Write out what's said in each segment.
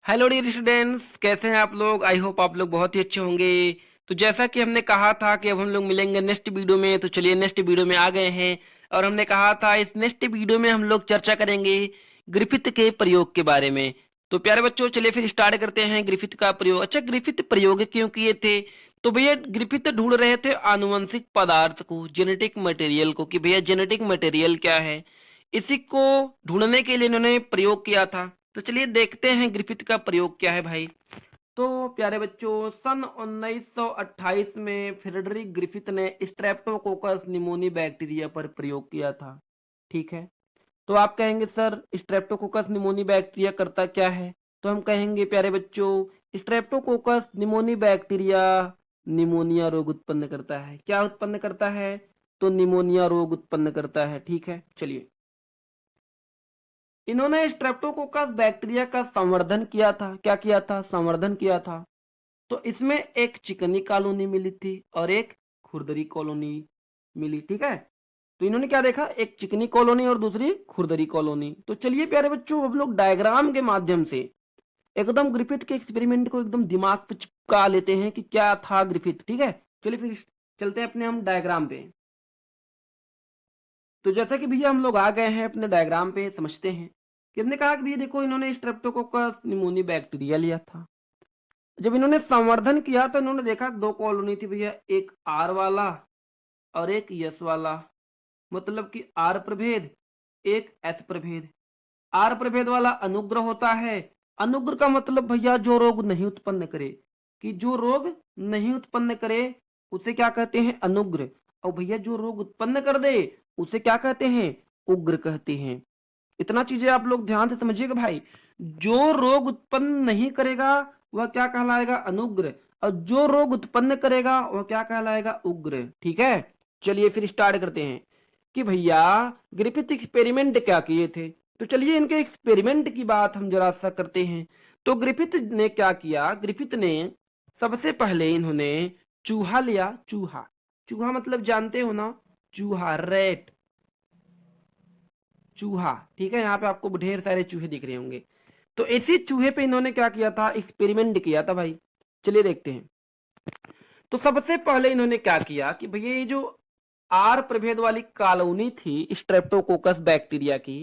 Hello dear students, कैसे हैं आप लोग। आई होप आप लोग बहुत ही अच्छे होंगे। तो जैसा कि हमने कहा था कि अब हम लोग मिलेंगे नेक्स्ट वीडियो में, तो चलिए नेक्स्ट वीडियो में आ गए हैं। और हमने कहा था इस नेक्स्ट वीडियो में हम लोग चर्चा करेंगे ग्रिफिथ के प्रयोग के बारे में। तो प्यारे बच्चों, चलिए फिर स्टार्ट करते हैं ग्रिफिथ का प्रयोग। अच्छा, ग्रिफिथ प्रयोग क्यों किए थे? तो भैया ग्रिफिथ ढूंढ रहे थे आनुवंशिक पदार्थ को, जेनेटिक मटेरियल को, कि भैया जेनेटिक मटेरियल क्या है। इसी को ढूंढने के लिए इन्होंने प्रयोग किया था। तो चलिए देखते हैं ग्रिफिथ का प्रयोग क्या है भाई। तो प्यारे बच्चों, सन 1928 में फ्रेडरिक ग्रिफिथ ने स्ट्रेप्टोकोकस निमोनी बैक्टीरिया पर प्रयोग किया था। ठीक है। तो आप कहेंगे सर स्ट्रेप्टोकोकस निमोनी बैक्टीरिया करता क्या है? तो हम कहेंगे प्यारे बच्चों, स्ट्रेप्टोकोकस निमोनी बैक्टीरिया निमोनिया रोग उत्पन्न करता है। क्या उत्पन्न करता है? तो निमोनिया रोग उत्पन्न करता है। ठीक है, चलिए। इन्होंने स्ट्रेप्टोकोकस बैक्टीरिया का संवर्धन किया था। क्या किया था? संवर्धन किया था। तो इसमें एक चिकनी कॉलोनी मिली थी और एक खुरदरी कॉलोनी मिली। ठीक है। तो इन्होंने क्या देखा? एक चिकनी कॉलोनी और दूसरी खुरदरी कॉलोनी। तो चलिए प्यारे बच्चों, हम लोग डायग्राम के माध्यम से एकदम ग्रिफिथ के एक्सपेरिमेंट को एकदम दिमाग पे चिपका लेते हैं कि क्या था ग्रिफिथ। ठीक है, चलिए फिर चलते हैं अपने हम डायग्राम पे। तो जैसा कि भैया हम लोग आ गए हैं अपने डायग्राम पे, समझते हैं कि हमने कहा कि भैया देखो, इन्होंने स्ट्रेप्टोकोकस निमोनी बैक्टीरिया लिया था। जब इन्होंने संवर्धन किया तो इन्होंने देखा दो कॉलोनी थी भैया, एक आर वाला और एक यस वाला। मतलब कि आर प्रभेद, एक एस प्रभेद। आर प्रभेद वाला अनुग्र होता है। अनुग्र का मतलब भैया जो रोग नहीं उत्पन्न करे, कि जो रोग नहीं उत्पन्न करे उसे क्या कहते हैं? अनुग्र। और भैया जो रोग उत्पन्न कर दे उसे क्या कहते हैं? उग्र कहते हैं। इतना चीजें आप लोग ध्यान से समझिएगा भाई। जो रोग उत्पन्न नहीं करेगा वह क्या कहलाएगा? अनुग्र। और जो रोग उत्पन्न करेगा वह क्या कहलाएगा? उग्र। ठीक है, चलिए फिर स्टार्ट करते हैं कि भैया ग्रिफिथ एक्सपेरिमेंट क्या किए थे। तो चलिए इनके एक्सपेरिमेंट की बात हम जरा सा करते हैं। तो ग्रिफिथ ने क्या किया? ग्रिफिथ ने सबसे पहले इन्होंने चूहा लिया। चूहा, चूहा मतलब जानते हो ना? चूहा, रेट, चूहा। ठीक है, यहाँ पे आपको ढेर सारे चूहे दिख रहे होंगे। तो इसी चूहे पे इन्होंने क्या किया था? एक्सपेरिमेंट किया था भाई। चलिए देखते हैं। तो सबसे पहले इन्होंने क्या किया कि भैया ये जो आर प्रभेद वाली कॉलोनी थी स्ट्रेप्टोकोकस बैक्टीरिया की,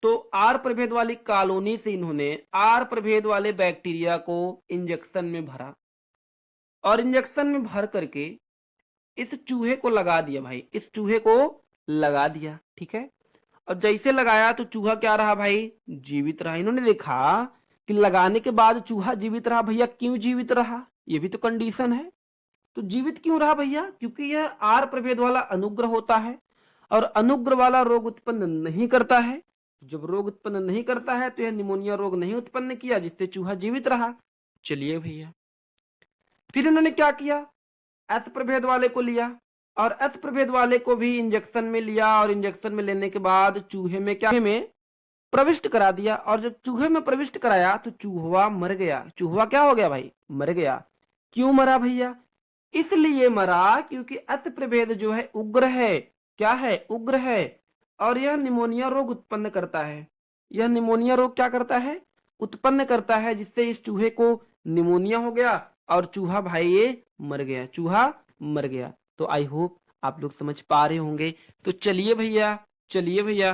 तो आर प्रभेद वाली कॉलोनी से इन्होंने आर प्रभेद वाले बैक्टीरिया को इंजेक्शन में भरा और इंजेक्शन में भर करके इस चूहे को लगा दिया भाई। इस चूहे को लगा दिया। ठीक है। और जैसे लगाया तो चूहा क्या रहा भाई? जीवित रहा। इन्होंने देखा कि लगाने के बाद चूहा जीवित रहा। भैया क्यों जीवित रहा? ये भी तो कंडीशन है। तो जीवित क्यों रहा भैया? क्योंकि यह आर प्रभेद वाला अनुग्र होता है और अनुग्र वाला रोग उत्पन्न नहीं करता है। जब रोग उत्पन्न नहीं करता है तो यह निमोनिया रोग नहीं उत्पन्न किया, जिससे चूहा जीवित रहा। चलिए भैया, फिर इन्होंने क्या किया? एस प्रभेद वाले को लिया और एस प्रभेद वाले को भी इंजेक्शन में लिया और इंजेक्शन में लेने के बाद चूहे में क्या में प्रविष्ट करा दिया। और जब चूहे में प्रविष्ट कराया तो चूहा मर गया। चूहा क्या हो गया भाई? मर गया। क्यों मरा भैया? इसलिए मरा क्योंकि अत प्रभेद जो है उग्र है। क्या है? उग्र है। और यह निमोनिया रोग उत्पन्न करता है। यह निमोनिया रोग क्या करता है? उत्पन्न करता है, जिससे इस चूहे को निमोनिया हो गया और चूहा भाई ये मर गया। चूहा मर गया। तो आई होप आप लोग समझ पा रहे होंगे। तो चलिए भैया, चलिए भैया,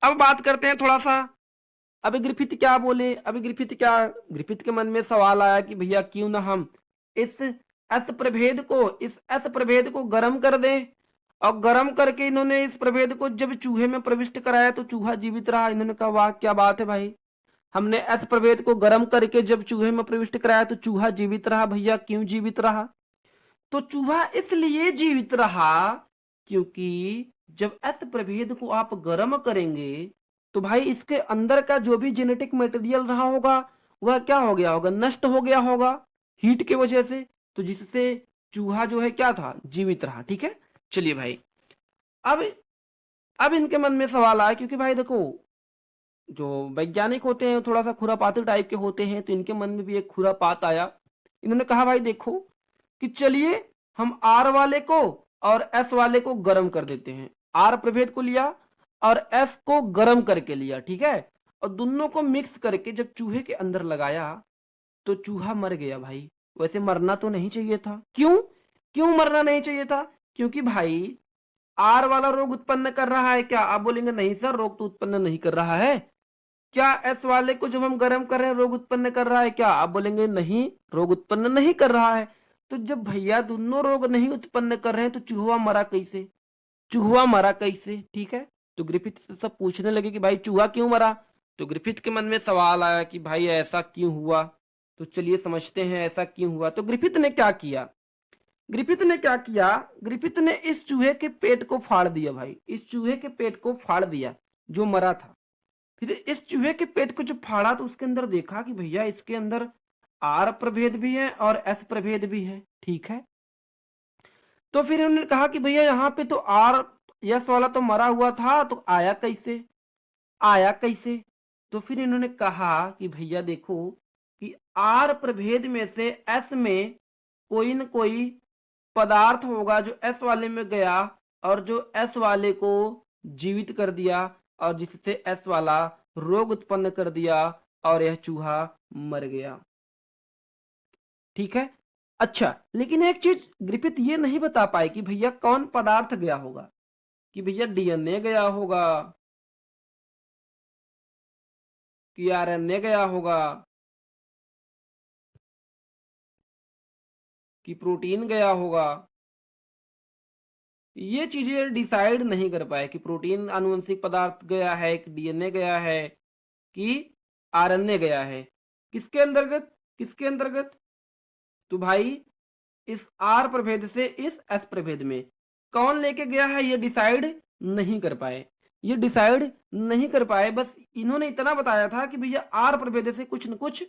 अब बात करते हैं थोड़ा सा। अभी ग्रिफिथ क्या बोले? अभी ग्रिफिथ के मन में सवाल आया कि भैया क्यों ना हम इस एस प्रभेद को गर्म कर दें। और गर्म करके इन्होंने इस प्रभेद को जब चूहे में प्रविष्ट कराया तो चूहा जीवित रहा। इन्होंने कहा वाह क्या बात है भाई, हमने एस प्रभेद को गर्म करके जब चूहे में प्रविष्ट कराया तो चूहा जीवित रहा। भैया क्यों जीवित रहा? तो चूहा इसलिए जीवित रहा क्योंकि जब एस प्रभेद को आप गर्म करेंगे तो भाई इसके अंदर का जो भी जेनेटिक मटेरियल रहा होगा वह क्या हो गया होगा? नष्ट हो गया होगा हीट के वजह से। तो जिससे चूहा जो है क्या था? जीवित रहा। ठीक है, चलिए भाई, अब अब इनके मन में सवाल आया, क्योंकि भाई देखो जो वैज्ञानिक होते हैं थोड़ा सा खुरापाती टाइप के होते हैं, तो इनके मन में भी एक खुरापात आया। इन्होंने कहा भाई देखो कि चलिए हम आर वाले को और एस वाले को गर्म कर देते हैं। आर प्रभेद को लिया और एस को गर्म करके लिया। ठीक है। और दोनों को मिक्स करके जब चूहे के अंदर लगाया तो चूहा मर गया भाई। वैसे मरना तो नहीं चाहिए था। क्यों? क्यों मरना नहीं चाहिए था? क्योंकि भाई आर वाला रोग उत्पन्न कर रहा है क्या? आप बोलेंगे नहीं सर, रोग तो उत्पन्न नहीं कर रहा है। क्या एस वाले को जब हम गर्म कर रहे हैं रोग उत्पन्न कर रहा है क्या? आप बोलेंगे नहीं, रोग उत्पन्न नहीं कर रहा है। तो जब भैया दोनों रोग नहीं उत्पन्न कर रहे हैं तो चूहा मरा कैसे? चूहा मरा कैसे? ठीक है, तो ग्रिफिथ से सब पूछने लगे कि भाई चूहा क्यों मरा। तो ग्रिफिथ के मन में सवाल आया कि भाई ऐसा क्यों हुआ। तो चलिए समझते हैं ऐसा क्यों हुआ। तो ग्रिफिथ ने क्या किया? ग्रिफिथ ने क्या किया? ग्रिफिथ ने इस चूहे के पेट को फाड़ दिया भाई। इस चूहे के पेट को फाड़ दिया जो मरा था। फिर इस चूहे के पेट को जब फाड़ा तो उसके अंदर देखा कि भैया इसके अंदर आर प्रभेद भी है और एस प्रभेद भी है। ठीक है, तो फिर उन्होंने कहा कि भैया यहाँ पे तो आर यस वाला तो मरा हुआ था, तो आया कैसे? आया कैसे? तो फिर इन्होंने कहा कि भैया देखो कि आर प्रभेद में से एस में कोई न कोई पदार्थ होगा जो एस वाले में गया और जो एस वाले को जीवित कर दिया और जिससे एस वाला रोग उत्पन्न कर दिया और यह चूहा मर गया। ठीक है, अच्छा, लेकिन एक चीज ग्रिफिथ ये नहीं बता पाए कि भैया कौन पदार्थ गया होगा। कि भैया डीएनए गया होगा, कि आरएनए गया होगा, कि प्रोटीन गया होगा। ये चीजें डिसाइड नहीं कर पाए कि प्रोटीन आनुवंशिक पदार्थ गया है, कि डीएनए गया है, कि आरएनए गया है। किसके अंतर्गत? किसके अंतर्गत? तो भाई इस आर प्रभेद से इस एस प्रभेद में कौन लेके गया है ये डिसाइड नहीं कर पाए। ये डिसाइड नहीं कर पाए, बस इन्होंने इतना बताया था कि भैया आर प्रभेद से कुछ न कुछ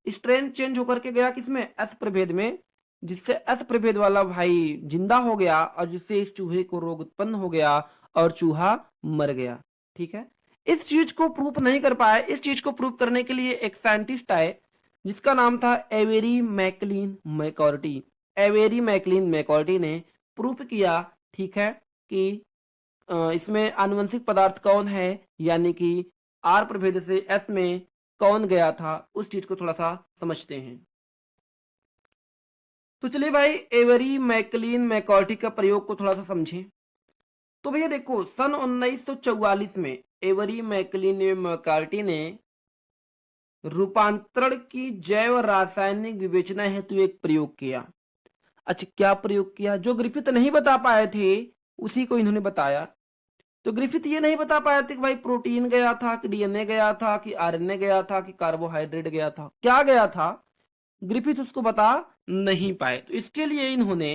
स्ट्रेन चेंज होकर के गया किसमें? एस प्रभेद में, जिससे एस प्रभेद वाला भाई जिंदा हो गया और जिससे इस चूहे को रोग उत्पन्न हो गया और चूहा मर गया। ठीक है, इस चीज को प्रूफ नहीं कर पाए। इस चीज को प्रूफ करने के लिए एक साइंटिस्ट आए जिसका नाम था एवेरी मैकलिन मैकॉर्टी। एवेरी मैकलिन मैकॉर्टी ने प्रूफ किया, ठीक है, कि इसमें आनुवंशिक पदार्थ कौन है, यानी कि आर प्रभेद से एस में कौन गया था, उस चीज को थोड़ा सा समझते हैं। तो चलिए भाई एवेरी मैकलिन मैकॉर्टी का प्रयोग को थोड़ा सा समझें। तो भैया देखो सन 1944 में एवेरी मैकलिन मैकॉर्टी ने रूपांतरण की जैव रासायनिक विवेचना हेतु एक प्रयोग किया। अच्छा, क्या प्रयोग किया? जो ग्रिफिथ नहीं बता पाए थे उसी को इन्होंने बताया। तो ग्रिफिथ ये नहीं बता पाए थे कि भाई प्रोटीन गया था, कि डीएनए गया था, कि आरएनए गया था, कि कार्बोहाइड्रेट गया था। क्या गया था ग्रिफिथ उसको बता नहीं पाए। तो इसके लिए इन्होंने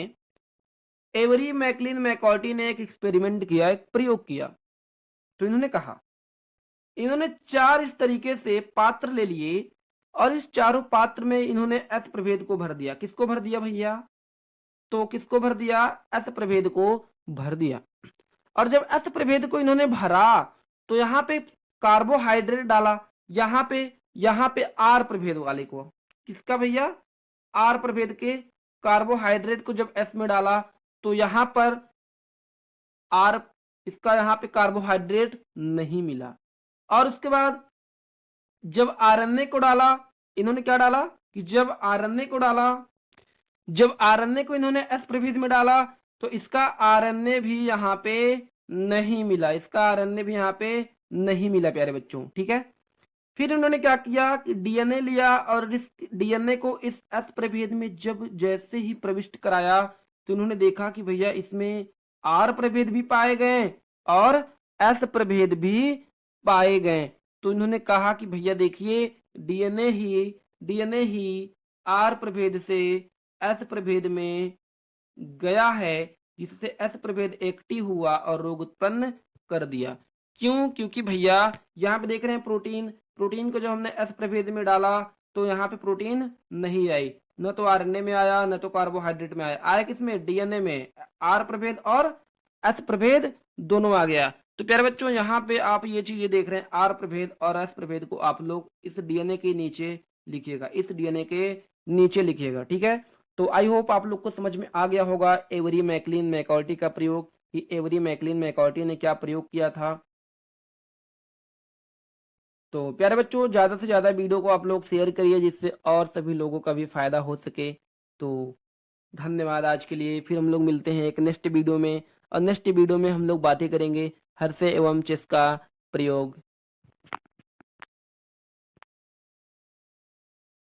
एवरी मैकलिन मैकॉर्टी ने एक एक्सपेरिमेंट किया, एक प्रयोग किया। तो इन्होंने कहा, इन्होंने 4 इस तरीके से पात्र ले लिए और इस चारों पात्र में इन्होंने एस प्रभेद को भर दिया। किसको भर दिया भैया? तो किसको भर दिया? एस प्रभेद को भर दिया। और जब एस प्रभेद को इन्होंने भरा तो यहाँ पे कार्बोहाइड्रेट डाला, यहाँ पे आर प्रभेद वाले को। किसका भैया? आर प्रभेद के कार्बोहाइड्रेट को जब एस में डाला तो यहाँ पर आर, इसका यहाँ पे कार्बोहाइड्रेट नहीं मिला। और उसके बाद जब आरएनए को डाला, इन्होंने क्या डाला कि जब आरएनए को डाला, जब आरएनए को इन्होंने एस प्रभेद में डाला तो इसका आरएनए भी यहाँ पे नहीं मिला, इसका आरएनए भी यहाँ पे नहीं मिला प्यारे बच्चों। ठीक है, फिर उन्होंने क्या किया कि डीएनए लिया और इस डीएनए को इस एस प्रभेद में जब जैसे ही प्रविष्ट कराया तो उन्होंने देखा कि भैया इसमें आर प्रभेद भी पाए गए और एस प्रभेद भी पाए गए। तो इन्होंने कहा कि भैया देखिए डीएनए ही आर प्रभेद से एस प्रभेद में गया है, जिससे एस प्रभेद एक्टिव हुआ और रोग उत्पन्न कर दिया। क्यों? क्योंकि भैया यहाँ पे देख रहे हैं प्रोटीन, प्रोटीन को जब हमने एस प्रभेद में डाला तो यहाँ पे प्रोटीन नहीं आई, न तो आरएनए में आया न तो कार्बोहाइड्रेट में आया। आया किसमें? डीएनए में। आर प्रभेद और एस प्रभेद दोनों आ गया। तो प्यारे बच्चों यहाँ पे आप ये चीजें देख रहे हैं, आर प्रभेद और एस प्रभेद को आप लोग इस डीएनए के नीचे लिखिएगा, इस डीएनए के नीचे लिखिएगा। ठीक है, तो आई होप आप लोग को समझ में आ गया होगा एवरी मैकलिन मैकॉर्टी का प्रयोग, कि एवरी मैकलिन मैकॉर्टी ने क्या प्रयोग किया था। तो प्यारे बच्चों, ज़्यादा से ज़्यादा वीडियो को आप लोग शेयर करिए जिससे और सभी लोगों का भी फ़ायदा हो सके। तो धन्यवाद आज के लिए। फिर हम लोग मिलते हैं एक नेक्स्ट वीडियो में, और नेक्स्ट वीडियो में हम लोग बातें करेंगे हर्षे एवं चेस का प्रयोग।